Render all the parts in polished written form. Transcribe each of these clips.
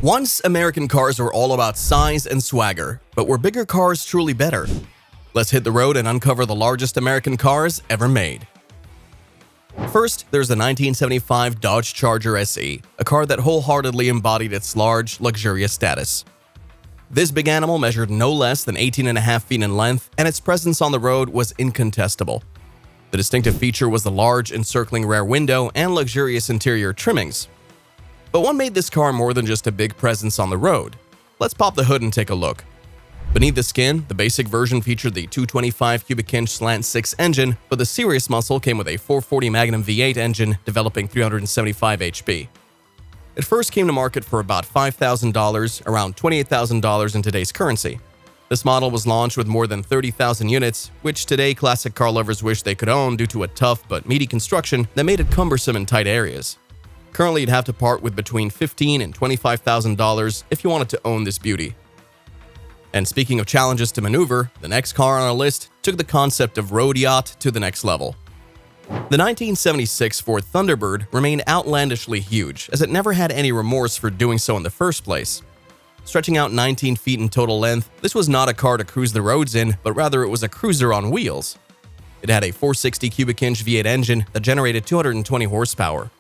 Once, American cars were all about size and swagger, but were bigger cars truly better? Let's hit the road and uncover the largest American cars ever made. First, there's the 1975 Dodge Charger SE, a car that wholeheartedly embodied its large, luxurious status. This big animal measured no less than 18.5 feet in length, and its presence on the road was incontestable. The distinctive feature was the large, encircling rear window and luxurious interior trimmings. But what made this car more than just a big presence on the road? Let's pop the hood and take a look. Beneath the skin, the basic version featured the 225 cubic inch slant 6 engine, but the serious muscle came with a 440 Magnum V8 engine developing 375 HP. It first came to market for about $5,000, around $28,000 in today's currency. This model was launched with more than 30,000 units, which today classic car lovers wish they could own due to a tough but meaty construction that made it cumbersome in tight areas. Currently, you'd have to part with between $15,000 and $25,000 if you wanted to own this beauty. And speaking of challenges to maneuver, the next car on our list took the concept of road yacht to the next level. The 1976 Ford Thunderbird remained outlandishly huge, as it never had any remorse for doing so in the first place. Stretching out 19 feet in total length, this was not a car to cruise the roads in, but rather it was a cruiser on wheels. It had a 460 cubic inch V8 engine that generated 220 horsepower.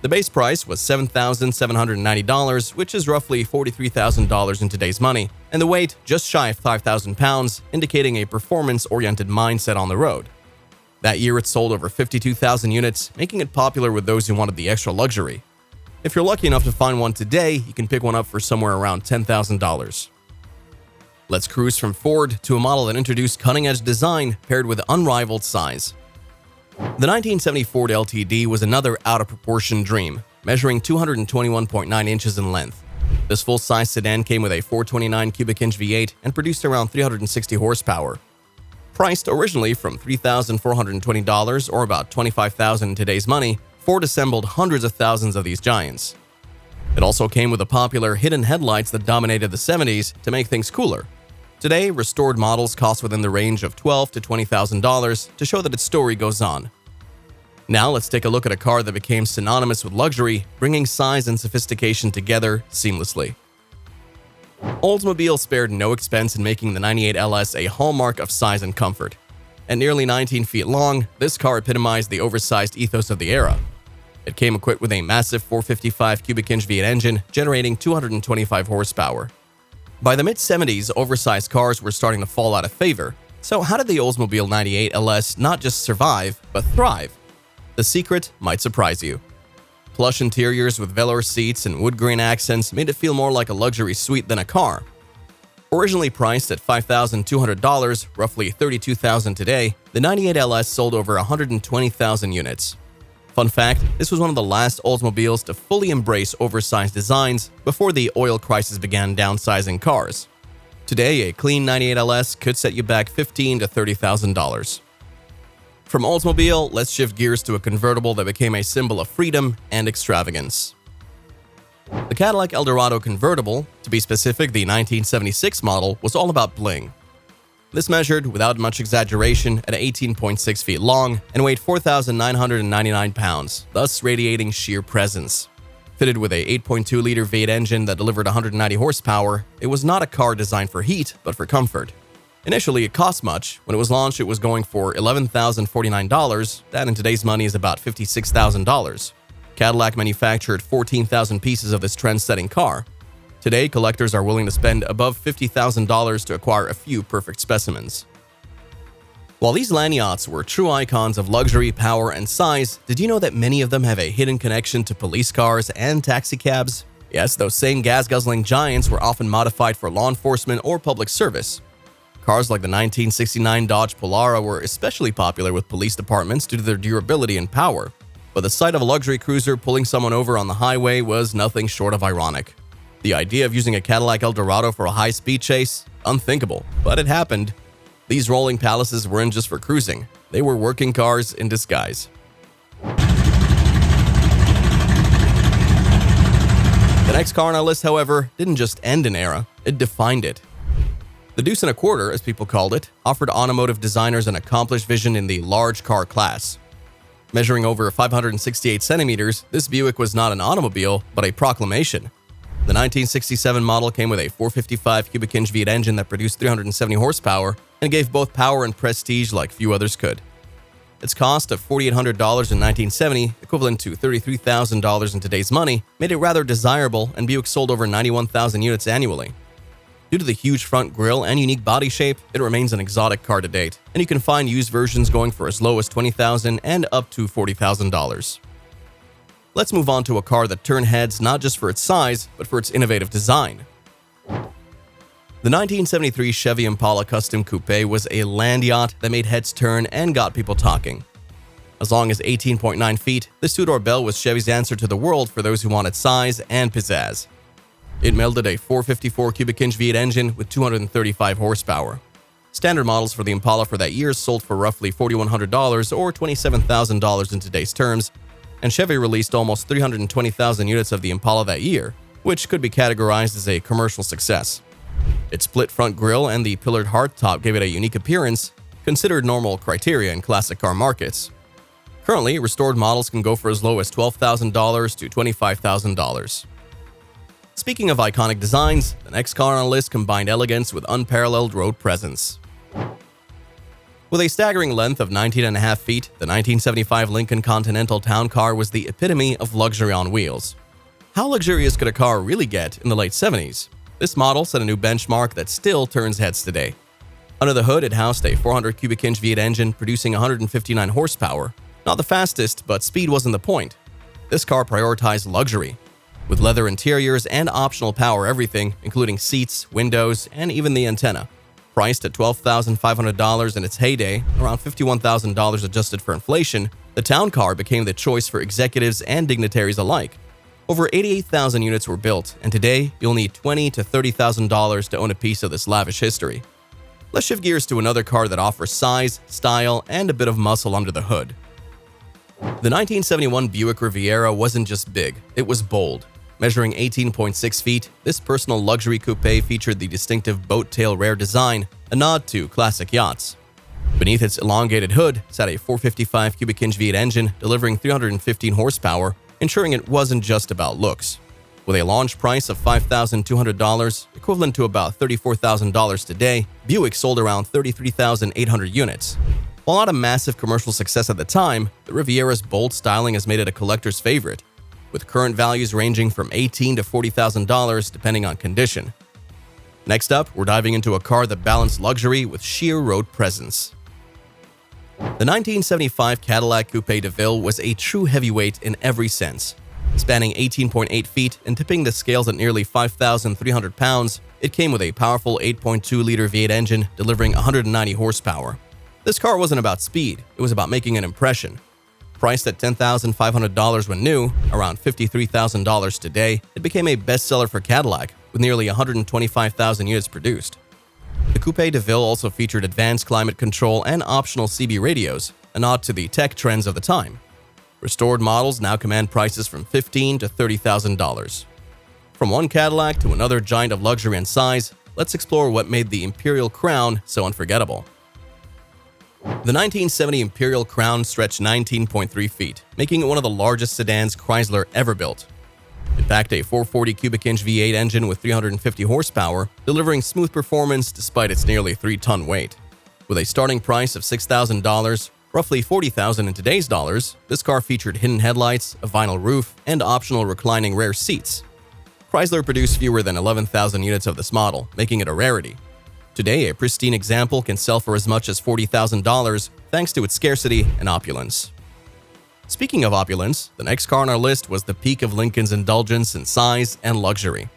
The base price was $7,790, which is roughly $43,000 in today's money, and the weight just shy of 5,000 pounds, indicating a performance-oriented mindset on the road. That year, it sold over 52,000 units, making it popular with those who wanted the extra luxury. If you're lucky enough to find one today, you can pick one up for somewhere around $10,000. Let's cruise from Ford to a model that introduced cutting-edge design paired with unrivaled size. The 1970 Ford LTD was another out-of-proportion dream, measuring 221.9 inches in length. This full-size sedan came with a 429 cubic inch V8 and produced around 360 horsepower. Priced originally from $3,420 or about $25,000 in today's money, Ford assembled hundreds of thousands of these giants. It also came with the popular hidden headlights that dominated the 70s to make things cooler. Today, restored models cost within the range of $12,000 to $20,000 to show that its story goes on. Now let's take a look at a car that became synonymous with luxury, bringing size and sophistication together seamlessly. Oldsmobile spared no expense in making the 98 LS a hallmark of size and comfort. At nearly 19 feet long, this car epitomized the oversized ethos of the era. It came equipped with a massive 455 cubic inch V8 engine, generating 225 horsepower. By the mid-70s, oversized cars were starting to fall out of favor. So how did the Oldsmobile 98 LS not just survive, but thrive? The secret might surprise you. Plush interiors with velour seats and wood grain accents made it feel more like a luxury suite than a car. Originally priced at $5,200, roughly $32,000 today, the 98 LS sold over 120,000 units. Fun fact, this was one of the last Oldsmobiles to fully embrace oversized designs before the oil crisis began downsizing cars. Today, a clean 98 LS could set you back $15,000 to $30,000. From Oldsmobile, let's shift gears to a convertible that became a symbol of freedom and extravagance. The Cadillac Eldorado convertible, to be specific the 1976 model, was all about bling. This measured, without much exaggeration, at 18.6 feet long and weighed 4,999 pounds, thus radiating sheer presence. Fitted with a 8.2-liter V8 engine that delivered 190 horsepower, it was not a car designed for heat, but for comfort. Initially, it cost much. When it was launched, it was going for $11,049. That in today's money is about $56,000. Cadillac manufactured 14,000 pieces of this trend-setting car. Today, collectors are willing to spend above $50,000 to acquire a few perfect specimens. While these land yachts were true icons of luxury, power, and size, did you know that many of them have a hidden connection to police cars and taxicabs? Yes, those same gas-guzzling giants were often modified for law enforcement or public service. Cars like the 1969 Dodge Polara were especially popular with police departments due to their durability and power. But the sight of a luxury cruiser pulling someone over on the highway was nothing short of ironic. The idea of using a Cadillac Eldorado for a high-speed chase? Unthinkable, but it happened. These rolling palaces weren't just for cruising. They were working cars in disguise. The next car on our list, however, didn't just end an era, it defined it. The Deuce and a Quarter, as people called it, offered automotive designers an accomplished vision in the large car class. Measuring over 568 centimeters, this Buick was not an automobile, but a proclamation. The 1967 model came with a 455 cubic inch V8 engine that produced 370 horsepower and gave both power and prestige like few others could. Its cost of $4,800 in 1970, equivalent to $33,000 in today's money, made it rather desirable, and Buick sold over 91,000 units annually. Due to the huge front grille and unique body shape, it remains an exotic car to date, and you can find used versions going for as low as $20,000 and up to $40,000. Let's move on to a car that turned heads not just for its size, but for its innovative design. The 1973 Chevy Impala Custom Coupe was a land yacht that made heads turn and got people talking. As long as 18.9 feet, this two-door belle was Chevy's answer to the world for those who wanted size and pizzazz. It melded a 454 cubic inch V8 engine with 235 horsepower. Standard models for the Impala for that year sold for roughly $4,100 or $27,000 in today's terms, and Chevy released almost 320,000 units of the Impala that year, which could be categorized as a commercial success. Its split front grille and the pillared hardtop gave it a unique appearance, considered normal criteria in classic car markets. Currently, restored models can go for as low as $12,000 to $25,000. Speaking of iconic designs, the next car on our list combined elegance with unparalleled road presence. With a staggering length of 19.5 feet, the 1975 Lincoln Continental Town Car was the epitome of luxury on wheels. How luxurious could a car really get in the late 70s? This model set a new benchmark that still turns heads today. Under the hood, it housed a 400 cubic inch V8 engine producing 159 horsepower. Not the fastest, but speed wasn't the point. This car prioritized luxury, with leather interiors and optional power everything, including seats, windows, and even the antenna. Priced at $12,500 in its heyday, around $51,000 adjusted for inflation, the Town Car became the choice for executives and dignitaries alike. Over 88,000 units were built, and today you'll need $20,000 to $30,000 to own a piece of this lavish history. Let's shift gears to another car that offers size, style, and a bit of muscle under the hood. The 1971 Buick Riviera wasn't just big, it was bold. Measuring 18.6 feet, this personal luxury coupe featured the distinctive boat-tail rear design, a nod to classic yachts. Beneath its elongated hood sat a 455 cubic inch V8 engine delivering 315 horsepower, ensuring it wasn't just about looks. With a launch price of $5,200, equivalent to about $34,000 today, Buick sold around 33,800 units. While not a massive commercial success at the time, the Riviera's bold styling has made it a collector's favorite, with current values ranging from $18,000 to $40,000 depending on condition. Next up, we're diving into a car that balanced luxury with sheer road presence. The 1975 Cadillac Coupe de Ville was a true heavyweight in every sense. Spanning 18.8 feet and tipping the scales at nearly 5,300 pounds, it came with a powerful 8.2-liter V8 engine delivering 190 horsepower. This car wasn't about speed, it was about making an impression. Priced at $10,500 when new, around $53,000 today, it became a bestseller for Cadillac, with nearly 125,000 units produced. The Coupe de Ville also featured advanced climate control and optional CB radios, a nod to the tech trends of the time. Restored models now command prices from $15,000 to $30,000. From one Cadillac to another giant of luxury and size, let's explore what made the Imperial Crown so unforgettable. The 1970 Imperial Crown stretched 19.3 feet, making it one of the largest sedans Chrysler ever built. It packed a 440 cubic inch V8 engine with 350 horsepower, delivering smooth performance despite its nearly 3-ton weight. With a starting price of $6,000, roughly $40,000 in today's dollars, this car featured hidden headlights, a vinyl roof, and optional reclining rear seats. Chrysler produced fewer than 11,000 units of this model, making it a rarity. Today, a pristine example can sell for as much as $40,000 thanks to its scarcity and opulence. Speaking of opulence, the next car on our list was the peak of Lincoln's indulgence in size and luxury.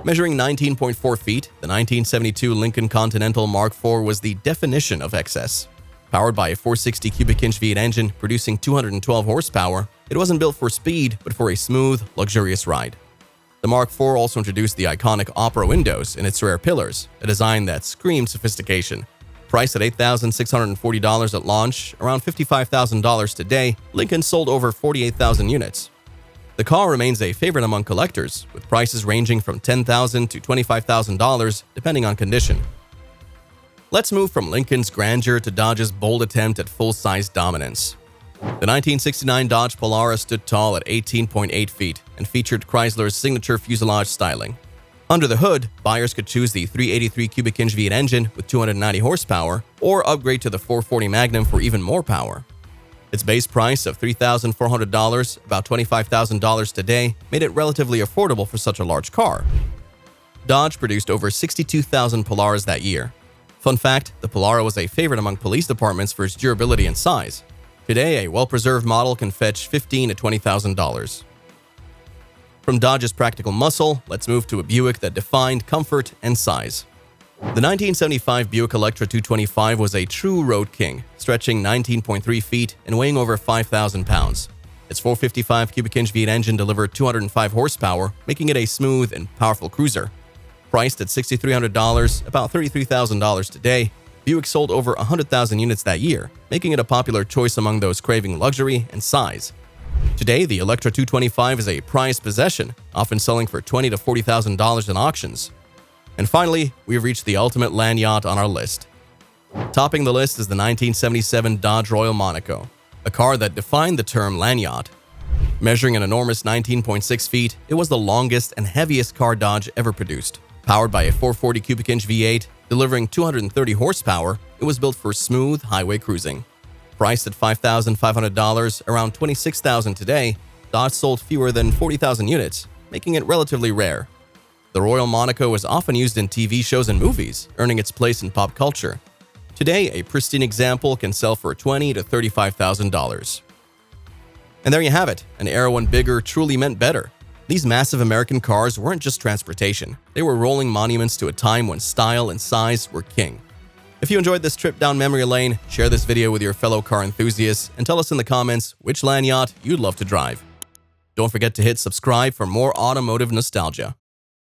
Measuring 19.4 feet, the 1972 Lincoln Continental Mark IV was the definition of excess. Powered by a 460 cubic inch V8 engine producing 212 horsepower, it wasn't built for speed, but for a smooth, luxurious ride. The Mark IV also introduced the iconic opera windows in its rear pillars, a design that screamed sophistication. Priced at $8,640 at launch, around $55,000 today, Lincoln sold over 48,000 units. The car remains a favorite among collectors, with prices ranging from $10,000 to $25,000 depending on condition. Let's move from Lincoln's grandeur to Dodge's bold attempt at full-size dominance. The 1969 Dodge Polara stood tall at 18.8 feet and featured Chrysler's signature fuselage styling. Under the hood, buyers could choose the 383 cubic inch V8 engine with 290 horsepower or upgrade to the 440 Magnum for even more power. Its base price of $3,400, about $25,000 today, made it relatively affordable for such a large car. Dodge produced over 62,000 Polaras that year. Fun fact, the Polara was a favorite among police departments for its durability and size. Today, a well-preserved model can fetch $15,000 to $20,000. From Dodge's practical muscle, let's move to a Buick that defined comfort and size. The 1975 Buick Electra 225 was a true road king, stretching 19.3 feet and weighing over 5,000 pounds. Its 455 cubic inch V8 engine delivered 205 horsepower, making it a smooth and powerful cruiser. Priced at $6,300, about $33,000 today, Buick sold over 100,000 units that year, making it a popular choice among those craving luxury and size. Today, the Electra 225 is a prized possession, often selling for $20,000 to $40,000 in auctions. And finally, we've reached the ultimate land yacht on our list. Topping the list is the 1977 Dodge Royal Monaco, a car that defined the term land yacht. Measuring an enormous 19.6 feet, it was the longest and heaviest car Dodge ever produced. Powered by a 440 cubic inch V8, delivering 230 horsepower, it was built for smooth highway cruising. Priced at $5,500, around $26,000 today, Dodge sold fewer than 40,000 units, making it relatively rare. The Royal Monaco is often used in TV shows and movies, earning its place in pop culture. Today, a pristine example can sell for $20,000 to $35,000. And there you have it, an era when bigger truly meant better. These massive American cars weren't just transportation, they were rolling monuments to a time when style and size were king. If you enjoyed this trip down memory lane, share this video with your fellow car enthusiasts and tell us in the comments which land yacht you'd love to drive. Don't forget to hit subscribe for more automotive nostalgia.